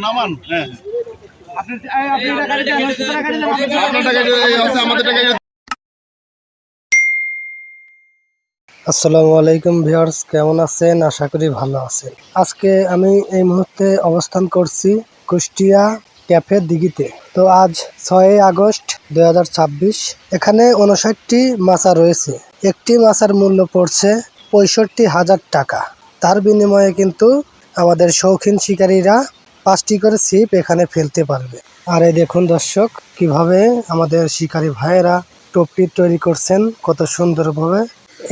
নামান আসসালামু আলাইকুম ভিউয়ার্স, কেমন আছেন? আশা করি ভালো আছেন। আজকে আমি এই মুহূর্তে অবস্থান করছি কুষ্টিয়া ক্যাফে দিঘিতে। তো আজ 6 আগস্ট 2026। এখানে 59টি মাছা রয়েছে। একটি মাছার মূল্য পড়ছে 65,000 টাকা। তার বিনিময়ে কিন্তু আমাদের শৌখিন শিকারীরা 5টি করে ছিপ এখানে ফেলতে পারবে। আর এই দেখুন দর্শক, কিভাবে আমাদের শিকারী ভাইয়েরা টোপটি তৈরি করছেন কত সুন্দরভাবে।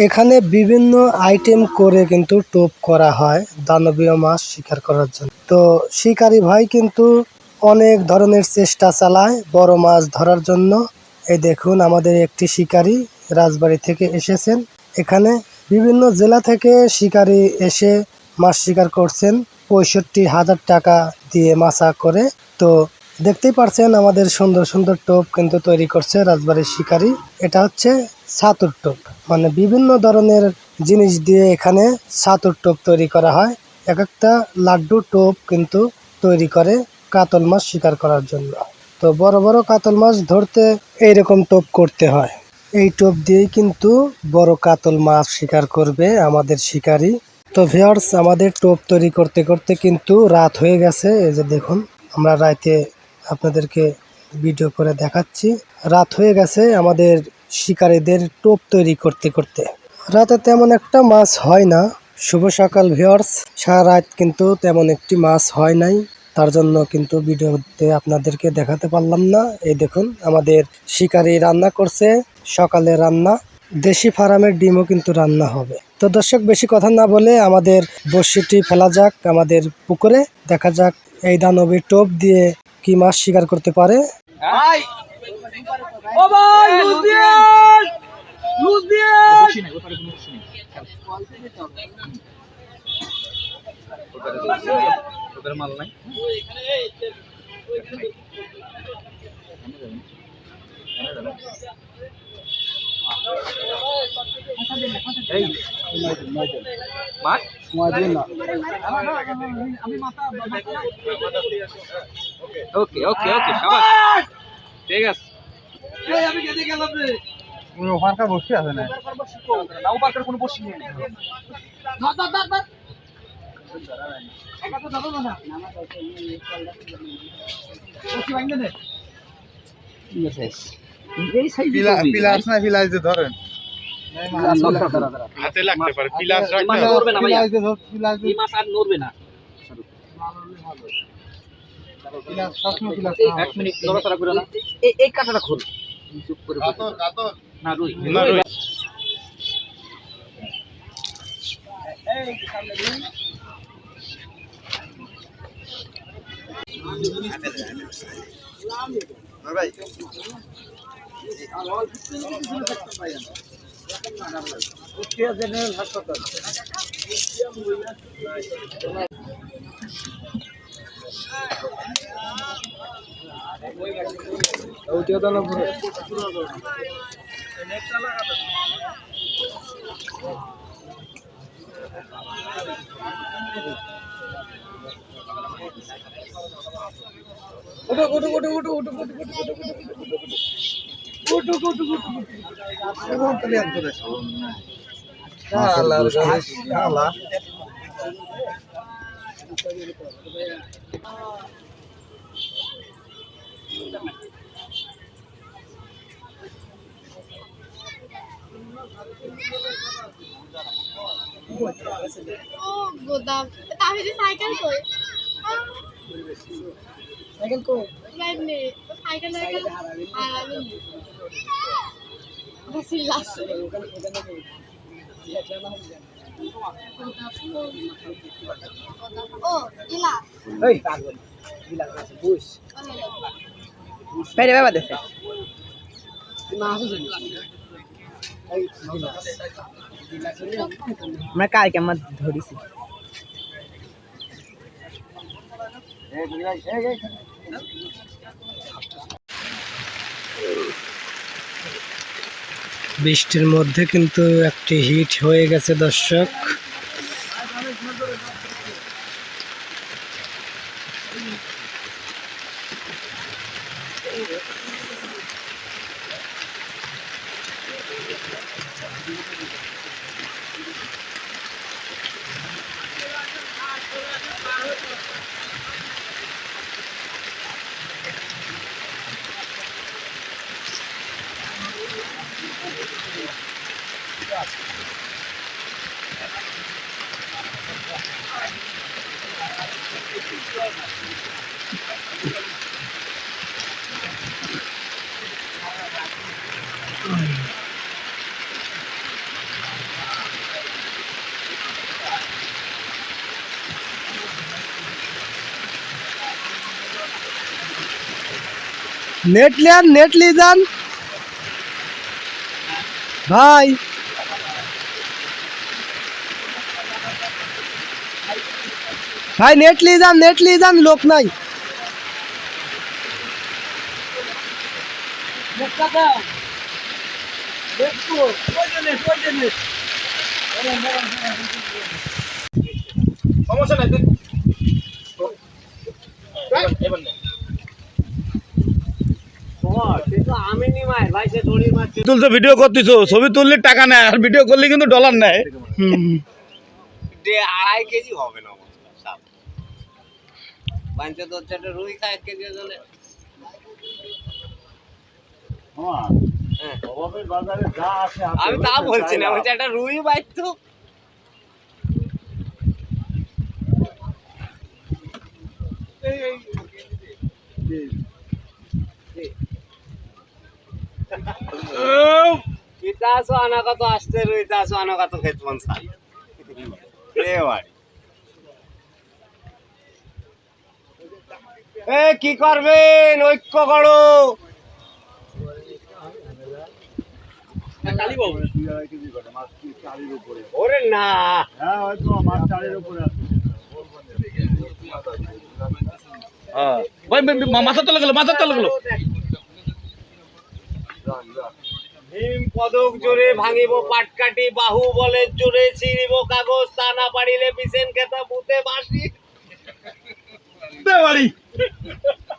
এখানে বিভিন্ন আইটেম করে কিন্তু টোপ করা হয় দানবীয় মাছ শিকার করার জন্য। তো শিকারী ভাই কিন্তু অনেক ধরনের চেষ্টা চালায় বড় মাছ ধরার জন্য। এই দেখুন, আমাদের একটি শিকারী রাজবাড়ী থেকে এসেছেন। এখানে বিভিন্ন জেলা থেকে শিকারী এসে মাছ শিকার করছেন 65,000 টাকা দিয়ে মাছা করে। তো দেখতেই পারছেন আমাদের সুন্দর সুন্দর টোপ কিন্তু তৈরি করছে রাজবাড়ির শিকারী। এটা হচ্ছে ছাতুর টোপ, মানে বিভিন্ন ধরনের জিনিস দিয়ে এখানে ছাতুর টোপ তৈরি করা হয়। এক একটা লাড্ডু টোপ কিন্তু তৈরি করে কাতল মাছ শিকার করার জন্য। তো বড় বড় কাতল মাছ ধরতে এইরকম টোপ করতে হয়। এই টোপ দিয়েই কিন্তু বড় কাতল মাছ শিকার করবে আমাদের শিকারী। তো ভিউয়ার্স, আমাদের টোপ তৈরি করতে করতে কিন্তু রাত হয়ে গেছে। এই যে দেখুন, আমরা রাতে আপনাদেরকে ভিডিও করে দেখাচ্ছি। রাত হয়ে গেছে আমাদের শিকারীদের টোপ তৈরি করতে করতে। রাতে তেমন একটা মাছ হয় না। শুভ সকাল ভিউয়ার্স, সারা রাত কিন্তু তেমন একটি মাছ হয় নাই, তার জন্য কিন্তু ভিডিওতে আপনাদেরকে দেখাতে পারলাম না। এই দেখুন, আমাদের শিকারী রান্না করছে সকালে রান্না। দেশি ফার্মের ডিমও কিন্তু রান্না হবে। তো দর্শক, বেশি কথা না বলে আমাদের বড়শিটি ফেলা যাক আমাদের পুকুরে। দেখা যাক এই দানবী টোপ দিয়ে কি মাছ শিকার করতে পারে। মাল নাই। ওকে ওকে ওকে, শাবাশ, ঠিক আছে। আমি কেটে গেলাম রে। ওই ওখানকার বসে আছে না, না ওপারকার কোনো বসি নেই। না না না না, এটা তো দাদা না, নামা কইছে বসি ভাঙবে না। ইয়েস, এই সাইজ পিলাস না, পিলাস দিয়ে ধরেন। হাতে লাগতে পারে, পিলাস রাখতে হবে না ভাইয়া। পিলাস এই মাছ আর নড়বে না। পিলাস সবসময় পিলাস। এক মিনিট নড়াচড়া করো না। এই কাঁটাটা খোল। চুপ করে কাতর কাতর না, রুই না, রুই। এই সামনে রুই। ভাই কুষ্টিয়া জেনারেল হাসপাতাল। গোদাম তাহলে সাইকেল কই সাইকেল কো মানে সাইকেল সাইকেল হারালো বসি লাস ও ইলা এই পাগল ইলা আছে বুঝ পেরে বাবা দেখে না আসে এই আমরা কালকে আমরা ধরিছি। বৃষ্টির মধ্যে কিন্তু একটি হিট হয়ে গেছে দর্শক। নেট নিয়ে যান ভাই। ভাই নেট নিয়ে যান, লোক নাই। সমস্যা নাই তুলছো, ভিডিও করতেছো, ছবি তুললে টাকা নেয়, আর ভিডিও করলে কিন্তু ডলার নেয়। 2.5 কেজি হবে না রুই খায় 1 কেজি ওজনে। আমি তা বলছি না, বলছি একটা রুই বাইতো। ইতাসো আনাগত আসতে রুই, ইতাসো আনাগত খেত মন সাই রে ভাই। এ কি করবেন, ঐক্য করো। ওরে না, মাথা তলে গেল। ভীম পদক জোরে ভাঙিব পাটকাটি, বাহু বলে জোরে ছিড়িব কাগজ, তা না পারিলে বিছেন খেতা মুতে বাসি।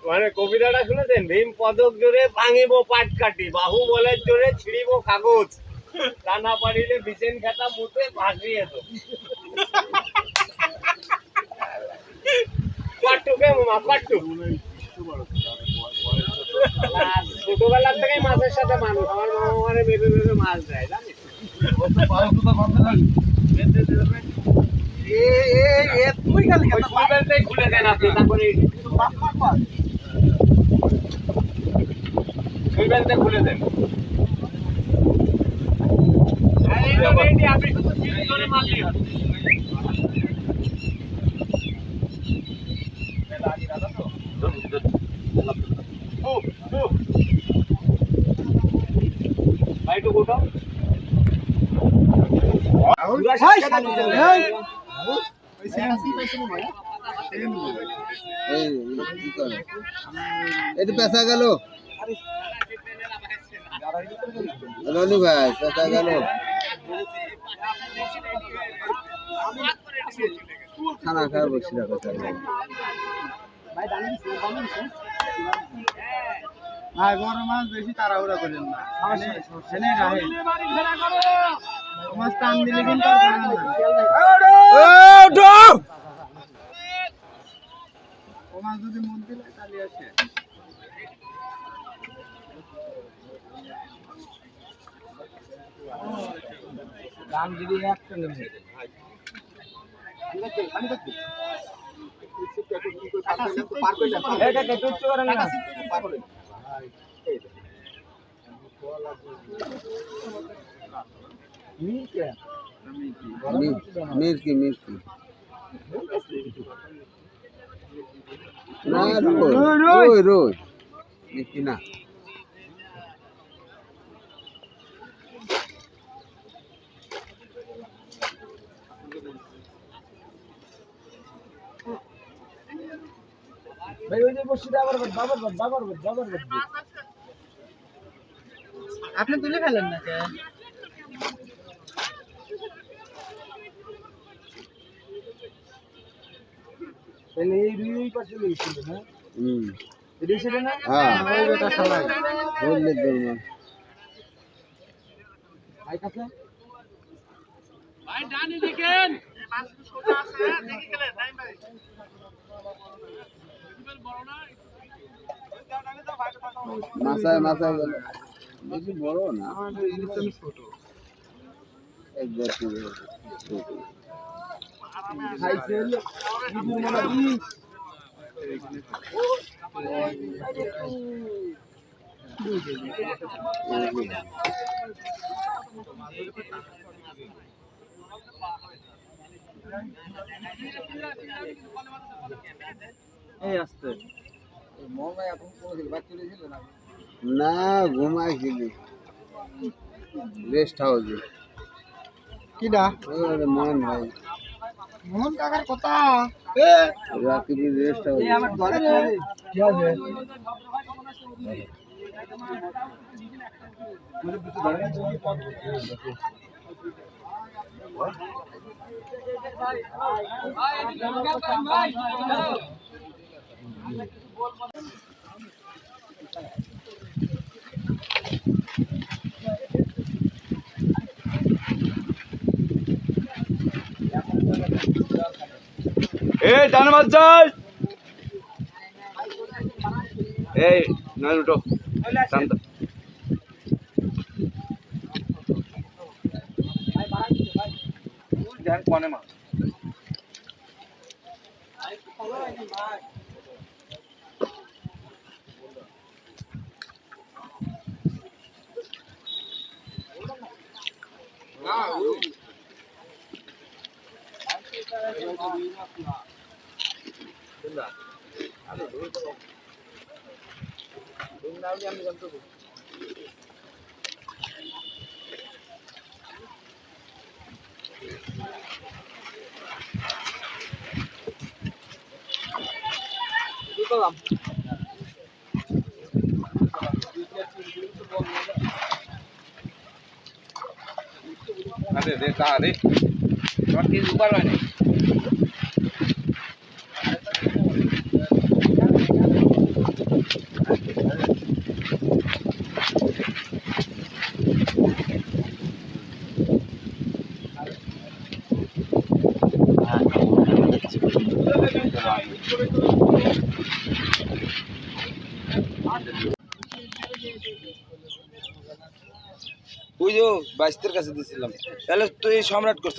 মানে কবিতাটা শুনেছেন? ভীম পদক জোরে ভাঙিব পাটকাটি, বাহু বলে জোরে ছিড়িব কাগজ, তা না পারিলে বিছেন খেতা মুতে ভাসিয়ে তো। পাট্টুকে মামা পাট্টু। ছোটবেলার থেকেই মাছের সাথে মানুষ। আমার মামা মানে ভেবে ভেবে মাছ দেয়, জানিস? খুলে দেন আপনি, তারপরে খুলে দেন। আপনি শুধু চিনি করে মারলি হবে। ভাই তো কোথাও এই পেশা গেল রনি ভাই, পেশা গেল। খানা খাওয়া বসে রাখো ভাই বড় মাছ বেশি তাড়াহুড়া করেন না, মাছ টান দিলে কিন্তু ও মাছ যদি মন দিলে তাহলে আসে। দাম যদি একটা নেবে মির্কি না, রোজ মির্কি না। আপনি তুলে ফেলেন না কে? হুম না হ্যাঁ ওই বেটা শালা বললে ধরুন ভাই কাছে মাথায় মাথায় গেল বেশি বড় না আমাদের ইলিশটা ছোট এক বছর ছোট খাইছেন ইদুর মানা বিষ এই আসতে না ঘুমাইছিলি রেস্ট হাউসে কিডা মন ভাই মোহন কাকার কথা রাকিবের রেস্ট হাউসে এই আমার ঘরে চলে কি আছে এই ডান মাছ যাই এই নয় উঠো শান্ত ধ্যান কোনে মা আরে রে কা রে তোমার কি উপর হয় না ওই যে বাইস্তের কাছে দিয়েছিলাম তাহলে তুই সম্রাট করছিস